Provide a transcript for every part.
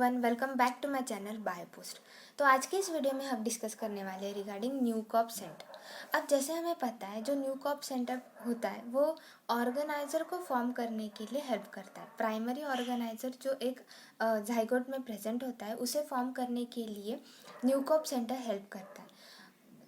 Everyone, welcome back to my channel Biopost. तो आज के इस वीडियो में हम डिस्कस करने वाले हैं रिगार्डिंग न्यूकॉप सेंटर। अब जैसे हमें पता है, जो न्यूकॉप सेंटर होता है वो ऑर्गेनाइजर को फॉर्म करने के लिए हेल्प करता है। प्राइमरी ऑर्गेनाइजर जो एक जाइगोट में प्रेजेंट होता है, उसे फॉर्म करने के लिए न्यूकॉप सेंटर हेल्प करता है,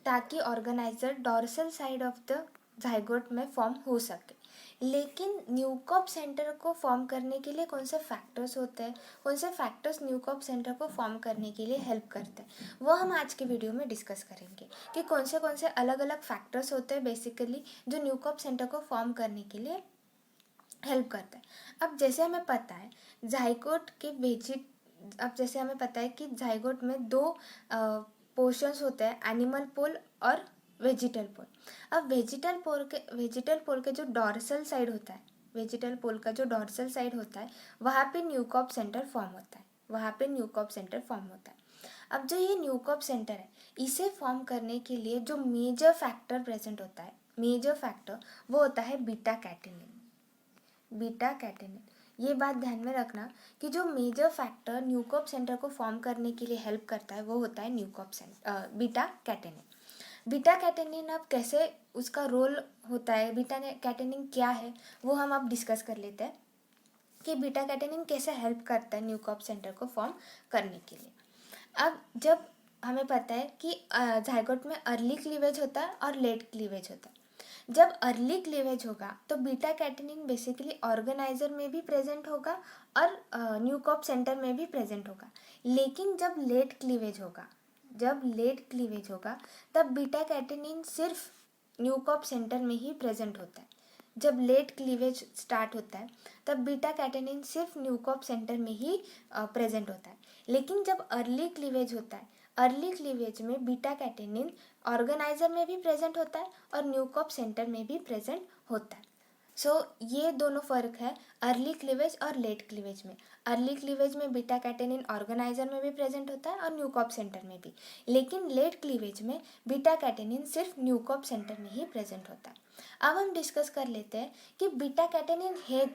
ताकि organiser dorsal side of the zygote में फॉर्म हो सके। लेकिन न्यूकॉप सेंटर को फॉर्म करने के लिए कौन से फैक्टर्स होते हैं, कौन से फैक्टर्स न्यूकॉप सेंटर को फॉर्म करने के लिए हेल्प करते हैं, वो हम आज के वीडियो में डिस्कस करेंगे कि कौन से अलग अलग फैक्टर्स होते हैं बेसिकली जो न्यूकॉप सेंटर को फॉर्म करने के लिए हेल्प करता है। अब जैसे हमें पता है जाइगोट के जैसे हमें पता है कि जाइगोट में दो पोर्शंस होते हैं, एनिमल पोल और वेजिटल पोल। अब वेजिटल पोल के जो डॉर्सल साइड होता है, वेजिटल पोल का जो डॉर्सल साइड होता है, वहाँ पे न्यूकॉप सेंटर फॉर्म होता है, अब जो ये न्यूकॉप सेंटर है, इसे फॉर्म करने के लिए जो मेजर फैक्टर प्रेजेंट होता है, वो होता है बीटा कैटेनिन। ये बात ध्यान में रखना कि जो मेजर फैक्टर न्यूकॉप सेंटर को फॉर्म करने के लिए हेल्प करता है वो होता है बीटा कैटेनिन। अब कैसे उसका रोल होता है, बीटा कैटेनिन क्या है, वो हम अब डिस्कस कर लेते हैं कि बीटा कैटेनिन कैसे हेल्प करता है न्यूकॉप सेंटर को फॉर्म करने के लिए। अब जब हमें पता है कि जाइगोट में अर्ली क्लीवेज होता है और लेट क्लीवेज होता है। जब अर्ली क्लीवेज होगा तो बीटा कैटेनिन बेसिकली ऑर्गेनाइजर में भी प्रेजेंट होगा और न्यूकॉप सेंटर में भी प्रेजेंट होगा। लेकिन जब लेट क्लीवेज होगा तब बीटा कैटेनिन सिर्फ न्यूकॉप सेंटर में ही प्रेजेंट होता है। जब लेट क्लीवेज स्टार्ट होता है तब बीटा कैटेनिन सिर्फ न्यूकॉप सेंटर में ही प्रेजेंट होता है। लेकिन जब अर्ली क्लीवेज होता है, अर्ली क्लीवेज में बीटा कैटेनिन ऑर्गेनाइजर में भी प्रेजेंट होता है और न्यूकॉप सेंटर में भी प्रेजेंट होता है। ये दोनों फर्क है अर्ली क्लीवेज और लेट क्लीवेज में। अर्ली क्लीवेज में बीटा कैटेनिन ऑर्गेनाइजर में भी प्रेजेंट होता है और न्यूकॉप सेंटर में भी। लेकिन लेट क्लीवेज में बीटा कैटेनिन सिर्फ न्यूकॉप सेंटर में ही प्रेजेंट होता है। अब हम डिस्कस कर लेते हैं कि बीटा कैटेनिन है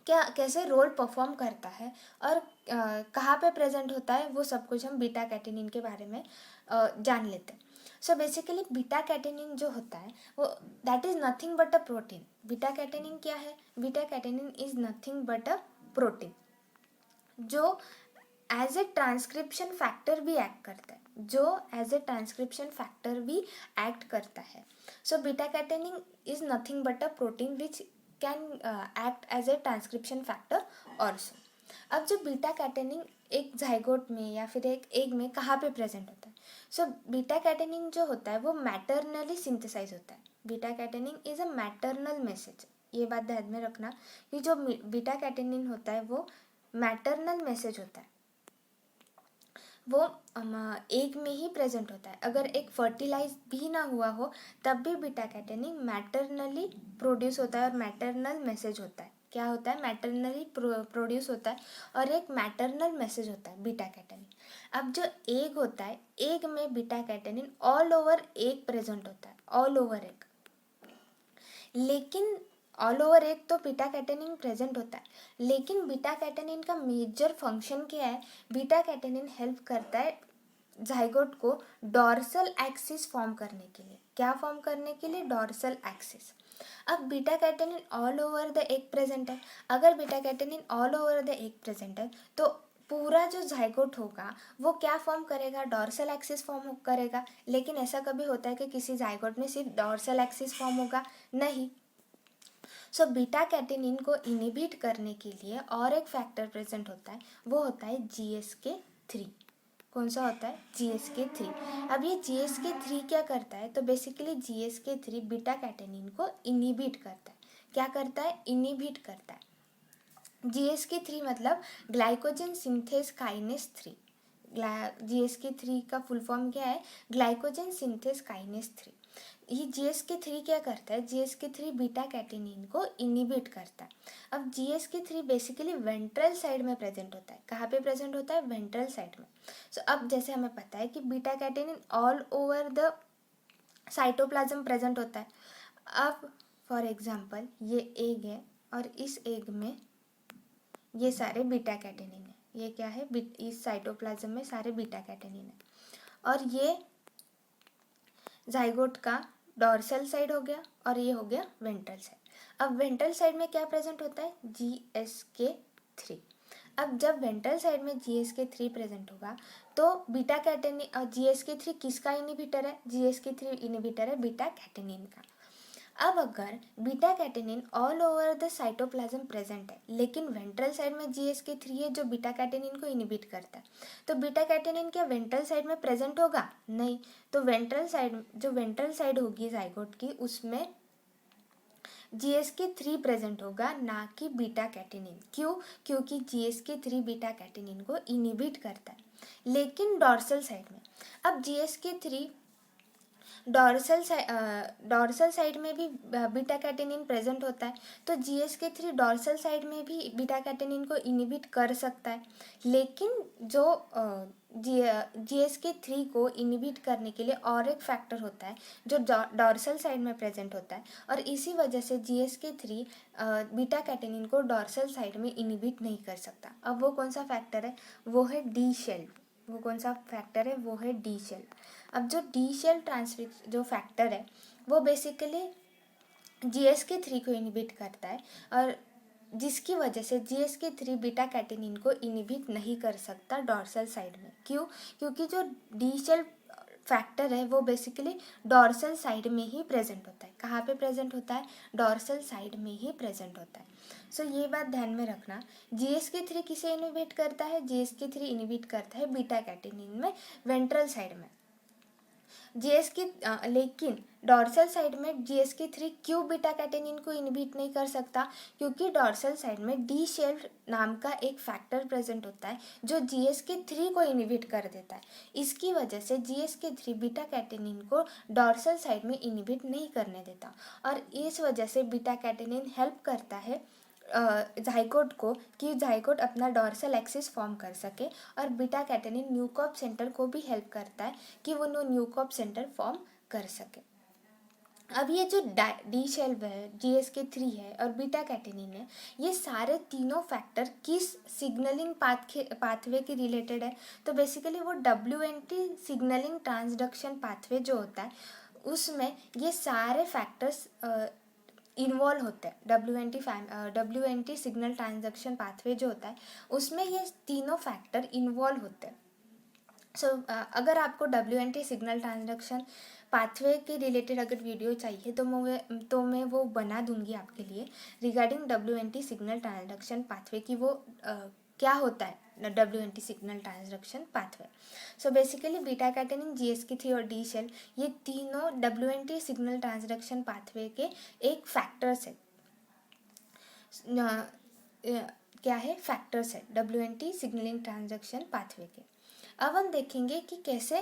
क्या कैसे रोल परफॉर्म करता है और कहाँ पे प्रेजेंट होता है, वो सब कुछ हम बीटा कैटेनिन के बारे में जान लेते हैं। सो बेसिकली बीटा कैटेनिन जो होता है वो that is nothing but a protein. Beta catenin क्या है? Beta catenin is nothing but a protein जो एज ए ट्रांसक्रिप्शन फैक्टर भी एक्ट करता है। So beta catenin is nothing but a protein which can act as a transcription factor also. अब जो beta catenin एक zygote में या फिर एक एग में कहाँ पे प्रेजेंट होता है? सो बीटा कैटेनिन जो होता है वो मैटरनली सिंथेसाइज होता है। Beta catenin is a maternal message. ये बात ध्यान में रखना कि जो बीटा कैटेनिन होता है वो मैटरनल मैसेज होता है, वो एग में ही प्रेजेंट होता है। अगर एक फर्टिलाइज भी ना हुआ हो तब भी बीटा कैटेनिन मैटरनली प्रोड्यूस होता है और मैटरनल मैसेज होता है। क्या होता है? मैटरनली प्रोड्यूस होता है और एक मैटरनल मैसेज होता है बीटा कैटेनिन। अब जो एग होता है, एग में beta catenin all over egg present होता है, ऑल ओवर एग। लेकिन ऑल ओवर एग तो बीटा कैटेनिन प्रेजेंट होता है, लेकिन बीटा कैटेनिन का मेजर फंक्शन क्या है? बीटा कैटेनिन हेल्प करता है जाइगोट को डॉर्सल एक्सिस फॉर्म करने के लिए। क्या फॉर्म करने के लिए? Dorsal axis. अब beta catenin all over the egg present है। अगर beta catenin all over the egg present है तो पूरा जो जाइगोट होगा वो क्या फॉर्म करेगा? डॉर्सल एक्सिस फॉर्म करेगा। लेकिन ऐसा कभी होता है कि किसी जाइगोट में सिर्फ डॉर्सल एक्सिस फॉर्म होगा? नहीं। सो बीटा कैटेनिन को इनिबिट करने के लिए और एक फैक्टर प्रेजेंट होता है, वो होता है GSK3। कौन सा होता है? GSK3। अब ये GSK3 क्या करता है? तो बेसिकली GSK3 बीटा कैटेनिन को इनिबिट करता है। क्या करता है? इनिबिट करता है। GSK3 मतलब ग्लाइकोजन सिंथेस काइनेस 3। GSK3 का फुल फॉर्म क्या है? Glycogen synthase kinase 3। ये GSK3 क्या करता है? GSK3 बीटा कैटेनिन को इनिबिट करता है। अब GSK3 बेसिकली वेंट्रल साइड में प्रेजेंट होता है। कहाँ पे प्रेजेंट होता है? वेंट्रल साइड में। सो अब जैसे हमें पता है कि beta catenin all over the cytoplasm present होता है। अब फॉर एग्जांपल ये एग है और इस एग में ये सारे बीटा कैटेनिन है, ये क्या है, इस साइटोप्लाज्म में सारे बीटा कैटेनिन है। और ये जाइगोट का डॉर्सल साइड हो गया और ये हो गया वेंट्रल साइड। अब वेंट्रल साइड में क्या प्रेजेंट होता है, GSK3। अब जब वेंट्रल साइड में GSK3 प्रेजेंट होगा तो बीटा कैटेनिन, और GSK3 किसका इनिबिटर है, GSK3 इनिबिटर है बीटा कैटेनिन का। अब अगर beta catenin all over the cytoplasm present है लेकिन वेंट्रल साइड में GSK3 है जो बीटा कैटेनिन को इनिबिट करता है, तो बीटा कैटेनिन क्या वेंट्रल साइड में प्रेजेंट होगा, नहीं। तो वेंट्रल साइड, जो वेंट्रल साइड होगी जाइगोट की, उसमें GSK3 प्रेजेंट होगा, ना कि बीटा कैटेनिन। क्यों, क्योंकि GSK3 बीटा कैटेनिन को इनिबिट करता है। लेकिन डॉर्सल साइड में, अब GSK3 डॉर्सल साइड में भी बीटा कैटेनिन प्रेजेंट होता है, तो GSK3 डॉर्सल साइड में भी बीटा कैटेनिन को इनिबिट कर सकता है। लेकिन जो GSK3 को इनिबिट करने के लिए और एक फैक्टर होता है जो डॉर्सल साइड में प्रेजेंट होता है, और इसी वजह से GSK3 बीटा कैटेनिन को डॉर्सल साइड में इनिबिट नहीं कर सकता। अब वो कौन सा फैक्टर है, वो है डी शेल। वो कौन सा फैक्टर है, वो है डी शेल। अब जो डी शेल ट्रांसक्रिप्शन जो फैक्टर है वो बेसिकली GSK3 को इनिबिट करता है, और जिसकी वजह से GSK3 बीटा कैटेनिन को इनिबिट नहीं कर सकता डॉर्सल साइड में। क्यों, क्योंकि जो डी शेल फैक्टर है वो बेसिकली डॉर्सल साइड में ही प्रेजेंट होता है। कहाँ पे प्रेजेंट होता है, डॉर्सल साइड में ही प्रेजेंट होता है। सो ये बात ध्यान में रखना। GSK3 किसे इनिबिट करता है, GSK3 इनिबिट करता है बीटा कैटेनिन में वेंट्रल साइड में। लेकिन डॉर्सल साइड में GSK3 क्यों बीटा कैटेनिन को इनिबिट नहीं कर सकता, क्योंकि डॉर्सल साइड में डी शेल नाम का एक फैक्टर प्रेजेंट होता है जो GSK3 को इनिबिट कर देता है। इसकी वजह से GSK3 बीटा कैटेनिन को डॉर्सल साइड में इनिबिट नहीं करने देता, और इस वजह से बीटा कैटेनिन हेल्प करता है जाइगोट को कि जाइगोट अपना डॉर्सल एक्सिस फॉर्म कर सके, और बीटा कैटेनिन न्यूकॉप सेंटर को भी हेल्प करता है कि वो न्यूकॉप सेंटर फॉर्म कर सके। अब ये जो डी शेल है, GSK3 है और बीटा कैटेनिन है, ये सारे तीनों फैक्टर किस सिग्नलिंग पाथवे के रिलेटेड है, तो बेसिकली वो WNT सिग्नलिंग ट्रांसडक्शन पाथवे जो होता है उसमें ये सारे फैक्टर्स इन्वॉल्व होते हैं। WNT सिग्नल ट्रांजैक्शन पाथवे जो होता है उसमें ये तीनों फैक्टर इन्वॉल्व होते हैं। सो अगर आपको WNT सिग्नल ट्रांजैक्शन पाथवे के रिलेटेड अगर वीडियो चाहिए तो मैं वो बना दूंगी आपके लिए regarding WNT signal transaction pathway की, वो क्या होता है WNT signal transaction pathway. So basically beta catenin, GSK3 और डी शेल ये तीनों WNT सिग्नल ट्रांजैक्शन पाथवे के एक फैक्टर्स है। क्या है, फैक्टर्स है WNT सिग्नलिंग ट्रांजैक्शन पाथवे के। अब हम देखेंगे कि कैसे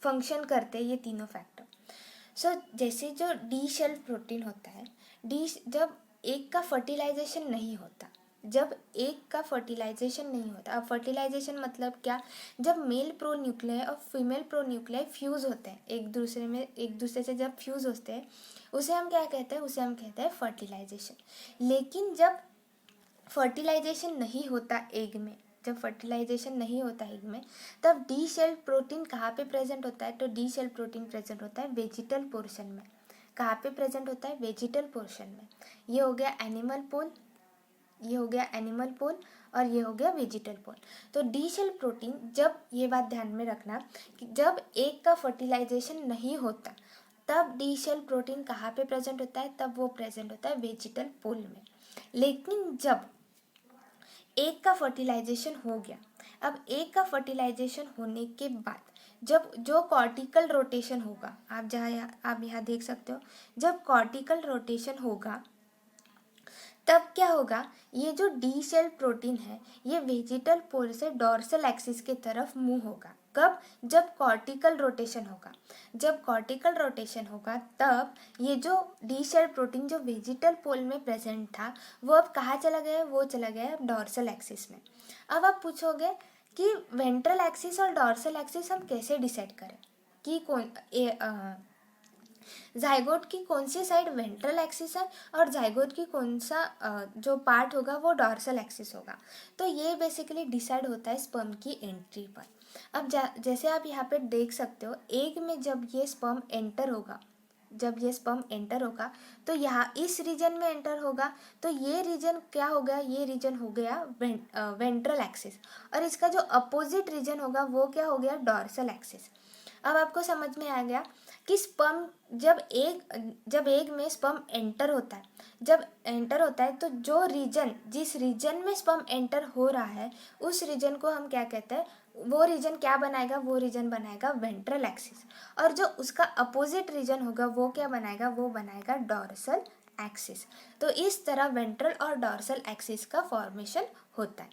फंक्शन करते हैं ये तीनों फैक्टर। सो जैसे जो डी शेल प्रोटीन होता है, जब एक का फर्टिलाइजेशन नहीं होता, अब फर्टिलाइजेशन मतलब क्या, जब मेल प्रोन्यूक्लियाई और फीमेल प्रोन्यूक्लियाई फ्यूज़ होते हैं एक दूसरे से जब फ्यूज़ होते हैं उसे हम क्या कहते हैं, फर्टिलाइजेशन। लेकिन जब फर्टिलाइजेशन नहीं होता एग में, तब डी शेल प्रोटीन कहाँ पे प्रेजेंट होता है, तो डी शेल प्रोटीन प्रेजेंट होता है वेजिटल पोर्शन में। कहाँ पे प्रेजेंट होता है, वेजिटल पोर्शन में। ये हो गया एनिमल पोल और ये हो गया वेजिटल पोल। तो डी शेल प्रोटीन, जब ये बात ध्यान में रखना कि जब एग का फर्टिलाइजेशन नहीं होता तब डी शेल प्रोटीन कहाँ पे प्रेजेंट होता है, तब वो प्रेजेंट होता है वेजिटल पोल में। लेकिन जब एग का फर्टिलाइजेशन हो गया, अब एग का फर्टिलाइजेशन होने के बाद जब जो कॉर्टिकल रोटेशन होगा, आप यहाँ देख सकते हो, जब कॉर्टिकल रोटेशन होगा तब क्या होगा, ये जो डी शेल प्रोटीन है ये वेजिटल पोल से डॉर्सल एक्सिस के तरफ मूव होगा। कब, जब कॉर्टिकल रोटेशन होगा तब ये जो डी शेल प्रोटीन जो वेजिटल पोल में प्रेजेंट था वो अब कहाँ चला गया, वो चला गया डॉर्सल एक्सिस में। अब आप पूछोगे कि वेंट्रल एक्सिस और डॉर्सल एक्सिस हम कैसे डिसाइड करें कि जाइगोट की कौन सी साइड वेंट्रल एक्सिस है और जाइगोट की कौन सा जो पार्ट होगा वो डॉर्सल एक्सिस होगा। तो ये बेसिकली डिसाइड होता है स्पर्म की एंट्री पर। अब जैसे आप यहाँ पे देख सकते हो, एग में जब ये स्पर्म एंटर होगा, जब ये स्पर्म एंटर होगा तो यहाँ इस रीजन में एंटर होगा, तो ये रीजन क्या हो गया, ये रीजन हो गया वेंट्रल एक्सिस, और इसका जो अपोजिट रीजन होगा वो क्या हो गया, डॉर्सल एक्सिस। अब आपको समझ में आ गया कि स्पर्म जब एग में स्पर्म एंटर होता है, जब एंटर होता है तो जो रीजन, जिस रीजन में स्पर्म एंटर हो रहा है उस रीजन को हम क्या कहते हैं, वो रीजन क्या बनाएगा, वो रीजन बनाएगा वेंट्रल एक्सिस, और जो उसका अपोजिट रीजन होगा वो क्या बनाएगा, वो बनाएगा डॉर्सल एक्सिस। तो इस तरह वेंट्रल और डॉर्सल एक्सिस का फॉर्मेशन होता है।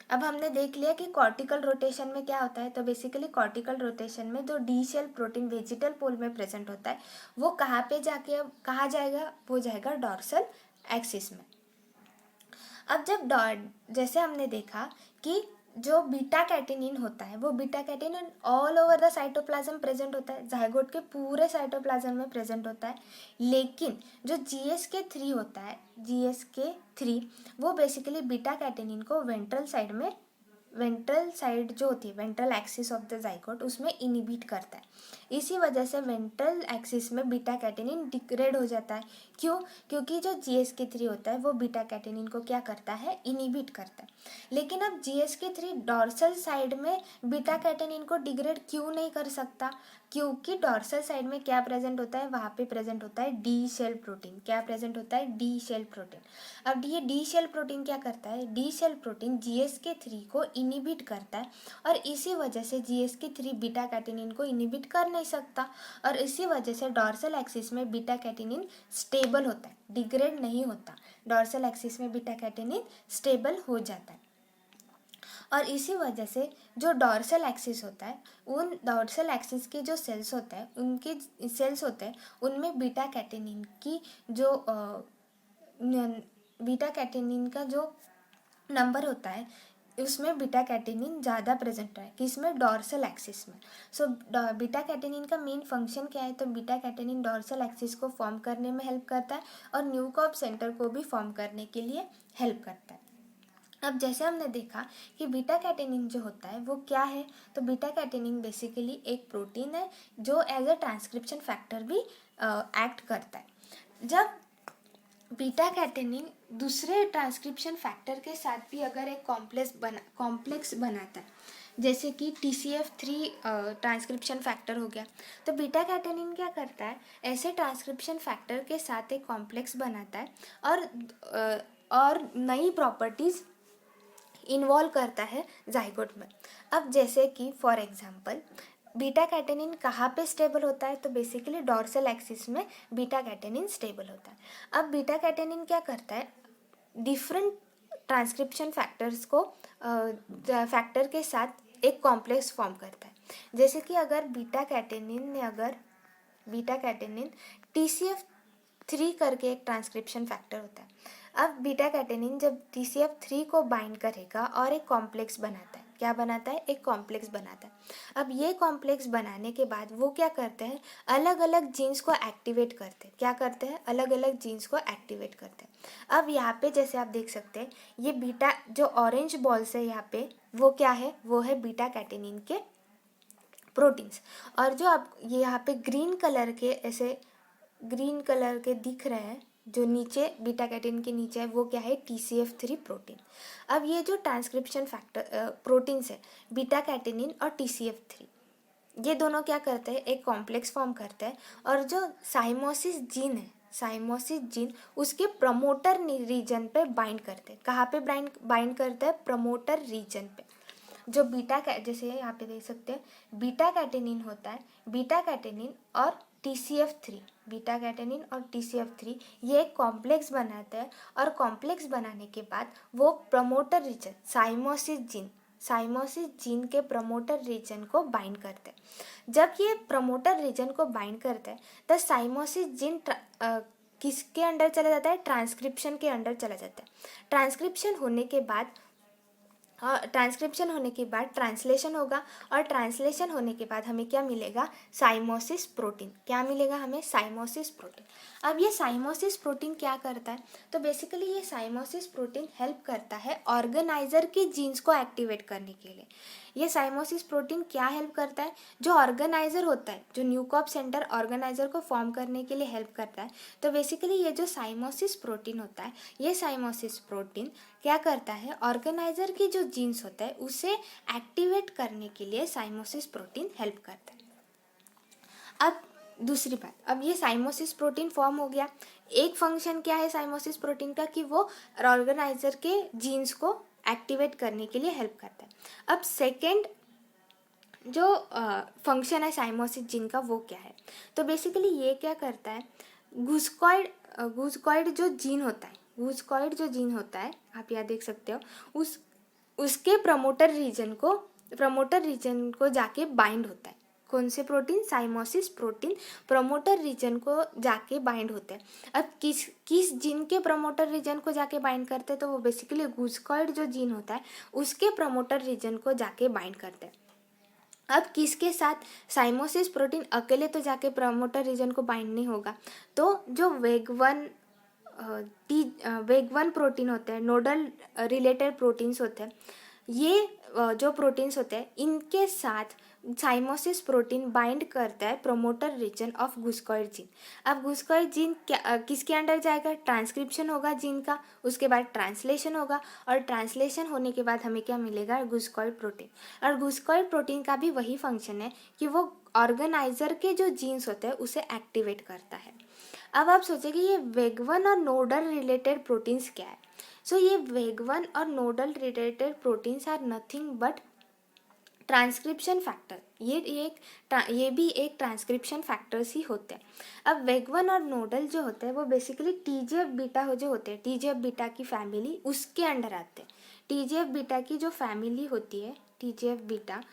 अब हमने देख लिया कि कॉर्टिकल रोटेशन में क्या होता है। तो बेसिकली कॉर्टिकल रोटेशन में जो डी शेल प्रोटीन वेजिटल पोल में प्रेजेंट होता है वो कहाँ पे जाके कहाँ जाएगा, वो जाएगा डॉर्सल एक्सिस में। अब जैसे हमने देखा कि जो बीटा कैटेनिन होता है वो beta catenin all over the cytoplasm present होता है, जाइगोट के पूरे साइटोप्लाज्म में प्रेजेंट होता है। लेकिन जो GSK3 होता है, GSK3 वो बेसिकली बीटा कैटेनिन को वेंट्रल साइड जो होती है, ventral axis of the zygote, उसमें इनिबिट करता है। इसी वजह से वेंट्रल एक्सिस में बीटा कैटेनिन डिग्रेड हो जाता है। क्यों? क्योंकि जो GSK3 होता है वो बीटा कैटेनिन को क्या करता है, इनिबिट करता है। लेकिन अब GSK3 डॉर्सल साइड में बीटा कैटेनिन को डिग्रेड क्यों नहीं कर सकता? क्योंकि डॉर्सल साइड में क्या प्रेजेंट होता है, वहाँ पे प्रेजेंट होता है डी शेल प्रोटीन। क्या प्रेजेंट होता है, डी शेल प्रोटीन। अब ये डी शेल प्रोटीन क्या करता है, डी शेल प्रोटीन GSK3 को इनिबिट करता है, और इसी वजह से GSK3 बीटा कैटेनिन को इनिबिट कर नहीं सकता, और इसी वजह से डॉर्सल एक्सिस में बीटा कैटेनिन स्टेबल होता है, डिग्रेड नहीं होता। डॉर्सल एक्सिस में बीटा कैटेनिन स्टेबल हो जाता है, और इसी वजह से जो डॉर्सल एक्सिस होता है, उन डॉर्सल एक्सिस के जो सेल्स होते हैं, उनके सेल्स होते हैं उनमें बीटा कैटेनिन की जो बीटा कैटेनिन का जो नंबर होता है उसमें बीटा कैटेनिन ज़्यादा प्रेजेंट है, किसमें, डॉर्सल एक्सिस में। सो बीटा कैटेनिन का मेन फंक्शन क्या है, तो बीटा कैटेनिन डॉर्सल एक्सिस को फॉर्म करने में हेल्प करता है और न्यूकॉर्प सेंटर को भी फॉर्म करने के लिए हेल्प करता है। अब जैसे हमने देखा कि बीटा कैटेनिन जो होता है वो क्या है, तो बीटा कैटेनिन बेसिकली एक प्रोटीन है जो एज अ ट्रांसक्रिप्शन फैक्टर भी एक्ट करता है। जब बीटा कैटेनिन दूसरे ट्रांसक्रिप्शन फैक्टर के साथ भी अगर एक कॉम्प्लेक्स बनाता है, जैसे कि TCF3 ट्रांसक्रिप्शन फैक्टर हो गया, तो बीटा कैटेनिन क्या करता है, ऐसे ट्रांसक्रिप्शन फैक्टर के साथ एक कॉम्प्लेक्स बनाता है और नई प्रॉपर्टीज़ इन्वॉल्व करता है जाइगोट में। अब जैसे कि फॉर एग्जांपल बीटा कैटेनिन कहाँ पे स्टेबल होता है, तो बेसिकली डॉर्सल एक्सिस में बीटा कैटेनिन स्टेबल होता है। अब बीटा कैटेनिन क्या करता है, डिफरेंट ट्रांसक्रिप्शन फैक्टर्स को फैक्टर के साथ एक कॉम्प्लेक्स फॉर्म करता है। जैसे कि अगर बीटा कैटेनिन TCF3 करके एक ट्रांसक्रिप्शन फैक्टर होता है। अब बीटा कैटेनिन जब TCF3 को बाइंड करेगा और एक कॉम्प्लेक्स बनाता है, क्या बनाता है, एक कॉम्प्लेक्स बनाता है। अब ये कॉम्प्लेक्स बनाने के बाद वो क्या करते हैं, अलग अलग जीन्स को एक्टिवेट करते हैं। क्या करते हैं, अलग अलग जीन्स को एक्टिवेट करते हैं। अब यहाँ पे जैसे आप देख सकते हैं, ये बीटा जो ऑरेंज बॉल्स है यहाँ पे, वो क्या है, वो है बीटा कैटेनिन के प्रोटीन्स। और जो आप ये यहाँ पे ग्रीन कलर के दिख रहे हैं, जो नीचे बीटा कैटेनिन के नीचे है, वो क्या है, TCF3 प्रोटीन। अब ये जो ट्रांसक्रिप्शन फैक्टर प्रोटीन्स है, बीटा कैटेनिन और TCF3, ये दोनों क्या करते हैं, एक कॉम्प्लेक्स फॉर्म करते हैं, और जो साइमोसिस जीन उसके प्रमोटर रीजन पे बाइंड करते हैं। कहाँ पे बाइंड करते हैं, प्रमोटर रीजन पे। जो जैसे यहाँ पे देख सकते हैं, बीटा कैटेनिन होता है, बीटा कैटेनिन और TCF3 ये एक कॉम्प्लेक्स बनाते हैं, और कॉम्प्लेक्स बनाने के बाद वो प्रमोटर रीजन साइमोसिस जीन के प्रमोटर रीजन को बाइंड करते हैं। जब ये प्रमोटर रीजन को बाइंड करते हैं तो साइमोसिस जीन किसके अंडर चला जाता है, ट्रांसक्रिप्शन के अंडर चला जाता है। ट्रांसक्रिप्शन होने के बाद ट्रांसक्रिप्शन होने के बाद ट्रांसलेशन होगा, और ट्रांसलेशन होने के बाद हमें क्या मिलेगा, साइमोसिस प्रोटीन। क्या मिलेगा हमें, साइमोसिस प्रोटीन। अब ये साइमोसिस प्रोटीन क्या करता है, तो बेसिकली ये साइमोसिस प्रोटीन हेल्प करता है ऑर्गेनाइजर के जीन्स को एक्टिवेट करने के लिए। ये साइमोसिस प्रोटीन क्या हेल्प करता है, जो ऑर्गेनाइजर होता है, जो न्यूकॉप सेंटर ऑर्गेनाइजर को फॉर्म करने के लिए हेल्प करता है। तो बेसिकली ये जो साइमोसिस प्रोटीन होता है, ये साइमोसिस प्रोटीन क्या करता है, ऑर्गेनाइजर की जो जीन्स होता है उसे एक्टिवेट करने के लिए साइमोसिस प्रोटीन हेल्प करता है। अब दूसरी बात, अब ये साइमोसिस प्रोटीन फॉर्म हो गया। एक फंक्शन क्या है साइमोसिस प्रोटीन का, कि वो ऑर्गेनाइजर के जीन्स को एक्टिवेट करने के लिए हेल्प करता है। अब सेकेंड जो फंक्शन है साइमोसिस जीन का, वो क्या है, तो बेसिकली ये क्या करता है, गुस्कॉइड जो जीन होता है, गुस्कॉइड जो जीन होता है, आप यहाँ देख सकते हो, उसके प्रमोटर रीजन को जाके बाइंड होता है। कौन से प्रोटीन, साइमोसिस प्रोटीन प्रमोटर रीजन को जाके बाइंड होते हैं। अब किस जीन के प्रमोटर रीजन को जाके बाइंड करते हैं, तो वो बेसिकली गुस्कॉइड जो जीन होता है उसके प्रमोटर रीजन को जाके बाइंड करते हैं। अब किसके साथ, साइमोसिस प्रोटीन अकेले तो जाके प्रमोटर रीजन को बाइंड नहीं होगा, तो जो वेग वन प्रोटीन होते हैं, नोडल रिलेटेड प्रोटीन्स होते हैं, ये जो प्रोटीन्स होते हैं इनके साथ साइमोसिस प्रोटीन बाइंड करता है प्रमोटर रीजन ऑफ गुस्कॉइड जीन। अब गुस्कॉइड जीन किसके अंडर जाएगा, ट्रांसक्रिप्शन होगा जीन का, उसके बाद ट्रांसलेशन होगा, और ट्रांसलेशन होने के बाद हमें क्या मिलेगा, गुस्कॉइड प्रोटीन। और गुस्कॉइड प्रोटीन का भी वही फंक्शन है कि वो ऑर्गेनाइजर के जो जीन्स होते हैं उसे एक्टिवेट करता है। अब आप सोचेंगे ये वेग-1 और नोडल रिलेटेड प्रोटीन्स क्या है। सो ये वेग-1 और nodal related proteins are nothing but transcription factor. ये भी एक ट्रांसक्रिप्शन फैक्टर्स ही होते हैं। अब वेग-1 और नोडल जो होते हैं वो बेसिकली टीजीएफ बीटा जो होते हैं, टीजीएफ बीटा की फैमिली उसके अंडर आते हैं। टीजीएफ बीटा की जो फैमिली होती है, टीजीएफ बीटा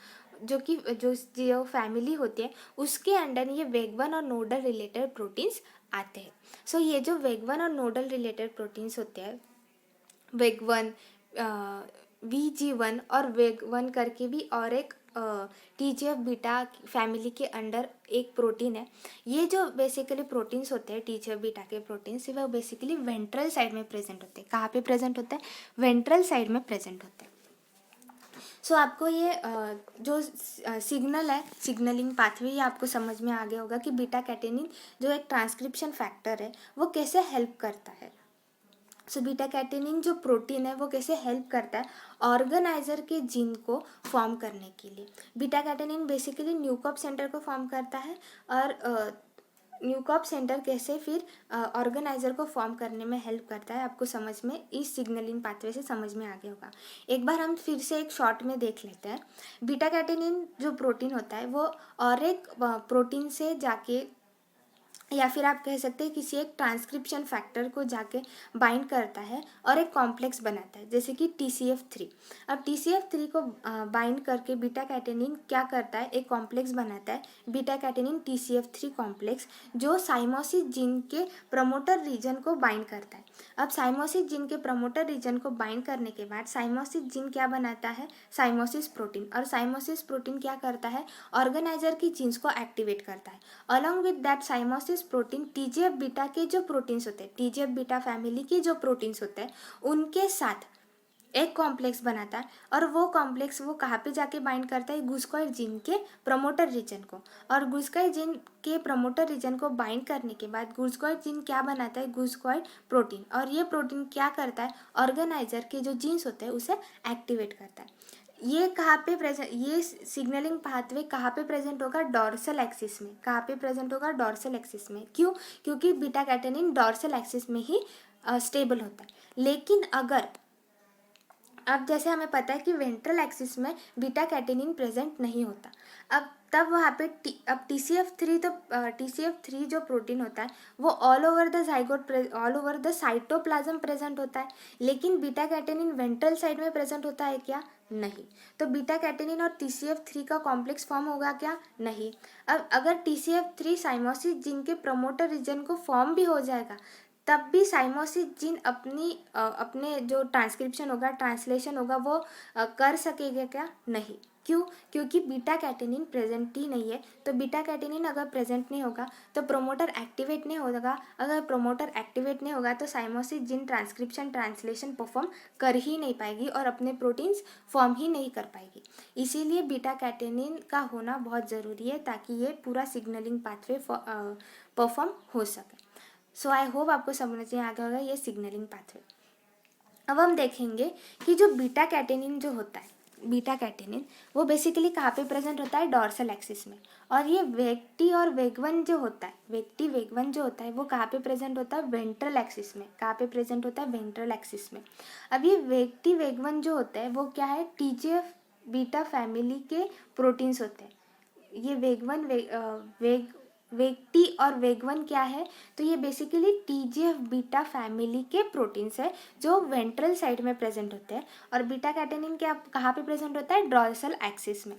जो फैमिली होती है उसके अंडर ये वेग-1 और नोडल रिलेटेड प्रोटीन्स आते हैं। सो ये जो वेग-1 और नोडल रिलेटेड प्रोटीन्स होते हैं, वेग-1, VG1 और वेग-1 करके भी और एक टीजीएफ बीटा फैमिली के अंडर एक प्रोटीन है। ये जो बेसिकली प्रोटीन्स होते हैं टीजीएफ बीटा के प्रोटीन्स, वो बेसिकली वेंट्रल साइड में प्रेजेंट होते हैं। कहाँ पे प्रेजेंट होता है, वेंट्रल साइड में प्रेजेंट होते हैं। सो आपको ये जो सिग्नल है, सिग्नलिंग पाथवे, ये आपको समझ में आ गया होगा कि बीटा कैटेनिन जो एक ट्रांसक्रिप्शन फैक्टर है वो कैसे हेल्प करता है। सो बीटा कैटेनिन जो प्रोटीन है वो कैसे हेल्प करता है ऑर्गेनाइजर के जीन को फॉर्म करने के लिए। बीटा कैटेनिन बेसिकली न्यूकॉप सेंटर को फॉर्म करता है, और न्यूकॉप सेंटर कैसे फिर ऑर्गेनाइजर को फॉर्म करने में हेल्प करता है, आपको समझ में इस सिग्नलिंग पाथवे से समझ में आ गया होगा। एक बार हम फिर से एक शॉर्ट में देख लेते हैं। बीटा कैटेनिन जो प्रोटीन होता है वो और एक प्रोटीन से जाके, या फिर आप कह सकते हैं किसी एक ट्रांसक्रिप्शन फैक्टर को जाके बाइंड करता है और एक कॉम्प्लेक्स बनाता है, जैसे कि TCF3। अब TCF3 को बाइंड करके बीटा कैटेनिन क्या करता है, एक कॉम्प्लेक्स बनाता है, बीटा कैटेनिन TCF3 कॉम्प्लेक्स, जो साइमोसिस जीन के प्रमोटर रीजन को बाइंड करता है। अब साइमोसिस जीन के प्रमोटर रीजन को बाइंड करने के बाद साइमोसिस जीन क्या बनाता है, साइमोसिस प्रोटीन, और साइमोसिस प्रोटीन क्या करता है, ऑर्गेनाइजर की जीन्स को एक्टिवेट करता है। Along with that siamois protein TGF beta के जो प्रोटीन्स होते हैं, टीजीएफ बीटा फैमिली के जो प्रोटीन्स होते हैं उनके साथ एक कॉम्प्लेक्स बनाता है, और वो कॉम्प्लेक्स वो कहाँ पे जाके बाइंड करता है, गुस्कॉइड जीन के प्रमोटर रीजन को। और गुस्कॉइड जीन के प्रमोटर रीजन को बाइंड करने के बाद गुस्कॉइड जीन क्या बनाता है, गुस्कॉइड प्रोटीन, और ये प्रोटीन क्या करता है, ऑर्गेनाइजर के जो जीन्स होते हैं उसे एक्टिवेट करता है। ये कहाँ पे प्रेजेंट, ये सिग्नलिंग पाथवे कहाँ पे प्रेजेंट होगा, डॉर्सल एक्सिस में। कहाँ पे प्रेजेंट होगा, डॉर्सल एक्सिस में। क्यों, क्योंकि बीटा कैटेनिन डॉर्सल एक्सिस में ही स्टेबल होता है। लेकिन अगर अब जैसे हमें पता है कि वेंट्रल एक्सिस में बीटा कैटेनिन प्रेजेंट नहीं होता, अब तब वहाँ पे TCF3 जो प्रोटीन होता है वो all over the zygote, all over the cytoplasm present होता है। लेकिन बीटा कैटेनिन वेंट्रल साइड में प्रेजेंट होता है क्या, नहीं। तो बीटा कैटेनिन और TCF3 का कॉम्प्लेक्स फॉर्म होगा क्या, नहीं। अब अगर TCF3 साइमोसिस जीन के प्रमोटर रीजन को फॉर्म भी हो जाएगा तब भी साइमोसिस जीन अपने जो ट्रांसक्रिप्शन होगा, ट्रांसलेशन होगा, वो कर सकेगा क्या? नहीं। क्यों? क्योंकि बीटा कैटेनिन प्रेजेंट ही नहीं है। तो बीटा कैटेनिन अगर प्रेजेंट नहीं होगा तो प्रोमोटर एक्टिवेट नहीं होगा। अगर प्रोमोटर एक्टिवेट नहीं होगा तो साइमोसिस जीन ट्रांसक्रिप्शन ट्रांसलेशन परफॉर्म कर ही नहीं पाएगी और अपने प्रोटीन्स फॉर्म ही नहीं कर पाएगी। इसीलिए बीटा कैटेनिन का होना बहुत ज़रूरी है ताकि ये पूरा सिग्नलिंग पाथवे परफॉर्म हो सके। सो आई होप आपको समझ में आ गया होगा ये सिग्नलिंग पाथवे। अब हम देखेंगे कि जो बीटा कैटेनिन जो होता है, बीटा कैटेनिन वो बेसिकली कहाँ पे प्रेजेंट होता है? डॉर्सल एक्सिस में। और ये वेक्टी और वेगवन जो होता है, वेक्टी वेगवन जो होता है वो कहाँ पे प्रेजेंट होता है? वेंट्रल एक्सिस में। कहाँ पे प्रेजेंट होता है? वेंट्रल एक्सिस में। अब ये वेक्टी वेगवन जो होता है वो क्या है? TGF बीटा फैमिली के प्रोटीन्स होते हैं। ये वेक्टी और वेगवन क्या है? तो ये बेसिकली TGF बीटा फैमिली के प्रोटीन्स है जो वेंट्रल साइड में प्रेजेंट होते हैं। और बीटा कैटेनिन क्या कहाँ पे प्रेजेंट होता है? डॉर्सल एक्सिस में।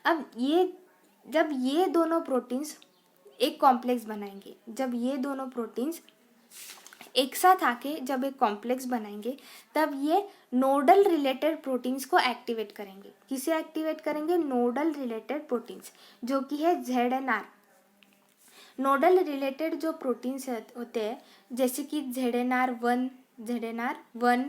अब जब ये दोनों प्रोटीन्स एक कॉम्प्लेक्स बनाएंगे, जब ये दोनों प्रोटीन्स एक साथ आके जब एक कॉम्प्लेक्स बनाएंगे तब ये नोडल रिलेटेड प्रोटीन्स को एक्टिवेट करेंगे। किसे एक्टिवेट करेंगे? नोडल रिलेटेड प्रोटीन्स, जो कि है ZNR। नोडल रिलेटेड जो प्रोटीन्स होते हैं जैसे कि ZNR1, ZNR1,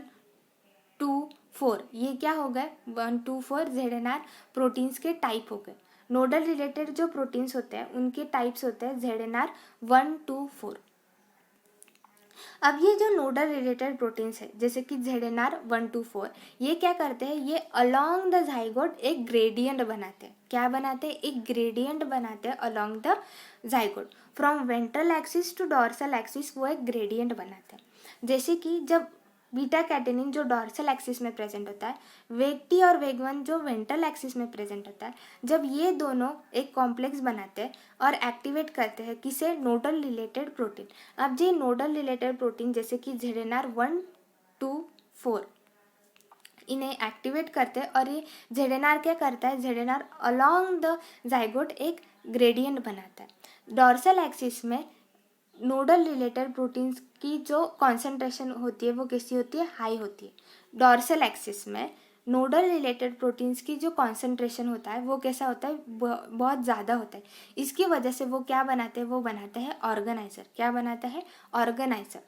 2, 4, ये क्या हो गए? 1, 2, 4 ZNR प्रोटीन्स के टाइप हो गए। नोडल रिलेटेड जो प्रोटीन्स होते हैं उनके टाइप्स होते हैं ZNR1, 2, 4। अब ये जो नोडल रिलेटेड प्रोटीन्स है जैसे कि ZNR1, 2, 4, ये क्या करते हैं? ये अलोंग द जाइगोट एक ग्रेडियंट बनाते हैं। क्या बनाते हैं? एक ग्रेडियंट बनाते हैं along the zygote. From ventral axis to dorsal axis वो एक ग्रेडियंट बनाते हैं। जैसे कि जब बीटा कैटेनिन जो डॉर्सल एक्सिस में प्रेजेंट होता है, वेक्टी और वेगवन जो वेंट्रल एक्सिस में प्रेजेंट होता है, जब ये दोनों एक कॉम्प्लेक्स बनाते हैं और एक्टिवेट करते हैं किसे? Nodal related protein. अब ये नोडल रिलेटेड प्रोटीन जैसे कि ZNR1, 2, 4 इन्हें एक्टिवेट करते हैं और ये ZNR क्या करता है? ZNR अलोंग द जाइगोट एक ग्रेडियंट बनाता है। डॉर्सल एक्सिस में नोडल रिलेटेड प्रोटीन्स की जो कॉन्सेंट्रेशन होती है वो कैसी होती है? हाई होती है। डॉर्सल एक्सिस में नोडल रिलेटेड प्रोटीन्स की जो कॉन्सेंट्रेशन होता है वो कैसा होता है? बहुत ज़्यादा होता है। इसकी वजह से वो क्या बनाते हैं? वो बनाते हैं ऑर्गेनाइजर। क्या बनाता है? ऑर्गेनाइजर।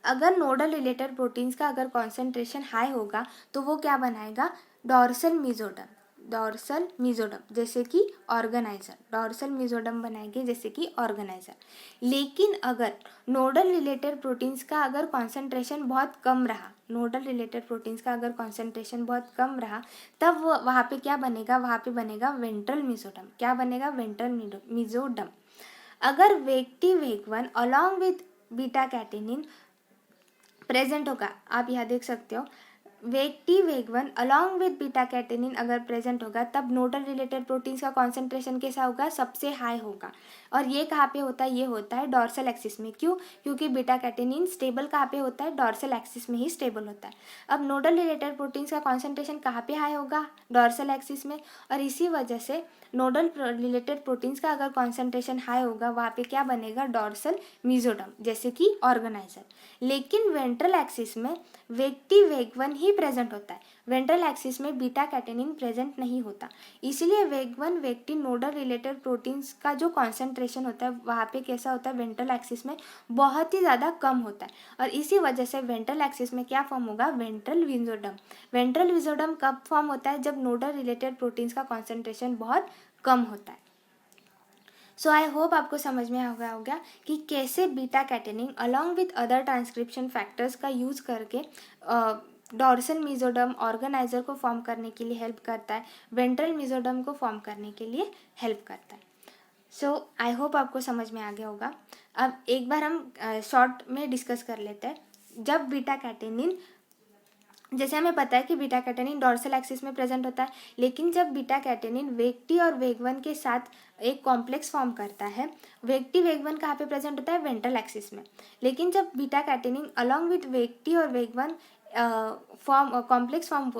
अगर नोडल रिलेटेड प्रोटीन्स का अगर कॉन्सेंट्रेशन हाई होगा तो वो क्या बनाएगा? Dorsal mesoderm. डॉर्सल मेसोडर्म जैसे कि ऑर्गेनाइजर। डॉर्सल मेसोडर्म बनाएंगे जैसे कि ऑर्गेनाइजर। लेकिन अगर नोडल रिलेटेड प्रोटीन्स का अगर कॉन्सेंट्रेशन बहुत कम रहा, नोडल रिलेटेड प्रोटीन्स का अगर कॉन्सेंट्रेशन बहुत कम रहा, तब वहाँ पे क्या बनेगा? वहाँ पे बनेगा वेंट्रल मेसोडर्म। क्या बनेगा? Ventral mesoderm. अगर VegT Vg1 along with beta catenin present होगा, आप यहाँ देख सकते हो VegT Vg1 along with beta catenin अगर प्रेजेंट होगा तब नोडल रिलेटेड प्रोटीन्स का कॉन्सेंट्रेशन कैसा होगा? सबसे हाई होगा। और ये कहाँ पे होता है? ये होता है डॉर्सल एक्सिस में। क्यों? क्योंकि बीटा कैटेनिन स्टेबल कहाँ पे होता है? डॉर्सल एक्सिस में ही स्टेबल होता है। अब नोडल रिलेटेड प्रोटीन्स का कॉन्सेंट्रेशन कहाँ पे हाई होगा? डॉर्सल एक्सिस में। और इसी वजह से नोडल रिलेटेड प्रोटीन्स का अगर कॉन्सेंट्रेशन हाई होगा वहाँ पे क्या बनेगा? डॉर्सल मेसोडर्म जैसे कि ऑर्गेनाइजर। लेकिन वेंट्रल एक्सिस में वेक्टी वेगवन ही प्रेजेंट होता है। वेंट्रल एक्सिस में बीटा कैटेनिन प्रेजेंट नहीं होता। इसलिए वेगवन वेक्टी नोडल रिलेटेड प्रोटीन्स का जो कॉन्सेंट्रेशन होता है वहाँ पे कैसा होता है? वेंट्रल एक्सिस में बहुत ही ज़्यादा कम होता है। और इसी वजह से वेंट्रल एक्सिस में क्या फॉर्म होगा? Ventral mesoderm. वेंट्रल मेसोडर्म कब फॉर्म होता है? जब नोडल रिलेटेड प्रोटीन्स का कॉन्सेंट्रेशन बहुत कम होता है। सो आई होप आपको समझ में आ गया होगा कि कैसे beta catenin along with other transcription factors का यूज़ करके डॉर्सल मेसोडर्म ऑर्गेनाइजर को फॉर्म करने के लिए हेल्प करता है, वेंट्रल मेसोडर्म को फॉर्म करने के लिए हेल्प करता है। सो आई होप आपको समझ में आ गया होगा। अब एक बार हम शॉर्ट में डिस्कस कर लेते हैं। जब बीटा कैटेनिन, जैसे हमें पता है कि बीटा कैटेनिन डॉर्सल एक्सिस में प्रेजेंट होता है, लेकिन जब बीटा कैटेनिन वेक्टी और वेगवन के साथ एक कॉम्प्लेक्स फॉर्म करता है, वेक्टी वेगवन कहाँ पे प्रेजेंट होता है? वेंट्रल एक्सिस में। लेकिन जब बीटा कैटेनिन अलॉन्ग विथ वेक्टी और वेगवन कॉम्प्लेक्स फॉर्म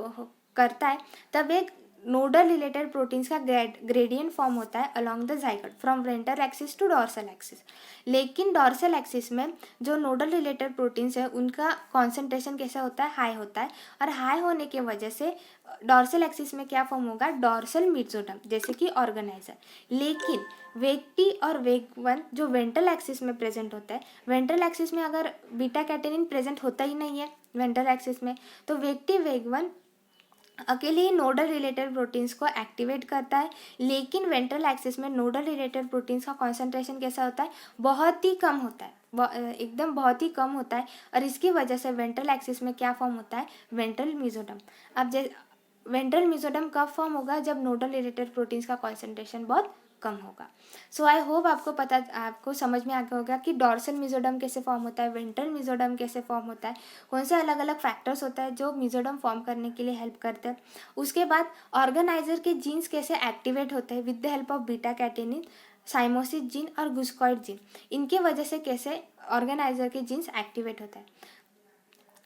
करता है तब एक नोडल रिलेटेड प्रोटीन्स का ग्रेडियंट फॉर्म होता है along the zygote from ventral axis to dorsal axis. लेकिन डॉर्सल एक्सिस में जो नोडल रिलेटेड प्रोटीन्स है उनका कॉन्सेंट्रेशन कैसा होता है, हाई होता है, और हाई होने की वजह से डॉर्सल एक्सिस में क्या फॉर्म होगा, डॉर्सल मेसोडर्म, जैसे कि ऑर्गेनाइजर। लेकिन वेग टी और वेग वन जो वेंट्रल एक्सिस में प्रेजेंट होता है, वेंट्रल एक्सिस में अगर बीटा कैटेनिन प्रेजेंट होता ही नहीं है वेंट्रल एक्सिस में, तो वेग टी वेग वन अकेले ही नोडल रिलेटेड प्रोटीन्स को एक्टिवेट करता है। लेकिन वेंट्रल एक्सिस में नोडल रिलेटेड प्रोटीन्स का कॉन्सेंट्रेशन कैसा होता है, बहुत ही कम होता है, एकदम बहुत ही कम होता है, और इसकी वजह से वेंट्रल एक्सिस में क्या फॉर्म होता है, वेंट्रल मेसोडर्म। अब वेंट्रल मेसोडर्म कब फॉर्म होगा, जब नोडल रिलेटेड प्रोटीन्स का कॉन्सेंट्रेशन बहुत कम होगा। सो आई होप आपको समझ में आ गया होगा कि डॉर्सल मेसोडर्म कैसे फॉर्म होता है, वेंट्रल मेसोडर्म कैसे फॉर्म होता है, कौन से अलग अलग फैक्टर्स होता है जो मेसोडर्म फॉर्म करने के लिए हेल्प करते हैं। उसके बाद ऑर्गेनाइजर के जीन्स कैसे एक्टिवेट होते हैं with the help of beta catenin, siamois gene और गुस्कॉइड जीन, इनके वजह से कैसे ऑर्गेनाइजर के जीन्स एक्टिवेट होता है।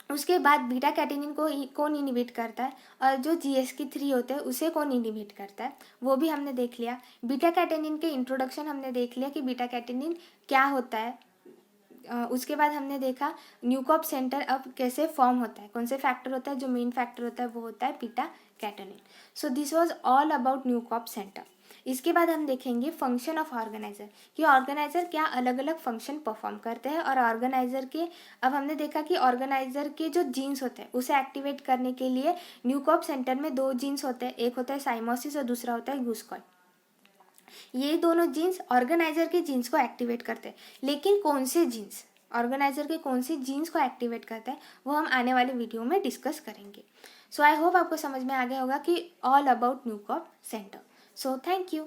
उसके बाद बीटा कैटेनिन को कौन इनिबिट करता है, और जो GSK3 होते हैं उसे कौन इनिबिट करता है, वो भी हमने देख लिया। बीटा कैटेनिन के इंट्रोडक्शन हमने देख लिया कि बीटा कैटेनिन क्या होता है। उसके बाद हमने देखा न्यूकॉप सेंटर अब कैसे फॉर्म होता है, कौन से फैक्टर होता है, जो मेन फैक्टर होता है वो होता है beta catenin. So this was all about Nieuwkoop center. इसके बाद हम देखेंगे फंक्शन ऑफ ऑर्गेनाइजर, कि ऑर्गेनाइजर क्या अलग अलग फंक्शन परफॉर्म करते हैं, और ऑर्गेनाइजर के अब हमने देखा कि ऑर्गेनाइजर के जो जीन्स होते हैं उसे एक्टिवेट करने के लिए न्यूकॉप सेंटर में 2 जीन्स होते हैं, एक होता है साइमोसिस और दूसरा होता है गुस्कॉइड। ये दोनों जीन्स ऑर्गेनाइजर के जीन्स को एक्टिवेट करते हैं। लेकिन कौन से जीन्स, ऑर्गेनाइजर के कौन से जीन्स को एक्टिवेट करते हैं, वो हम आने वाले वीडियो में डिस्कस करेंगे। सो आई होप आपको समझ में आ गया होगा कि all about Nieuwkoop center. So thank you.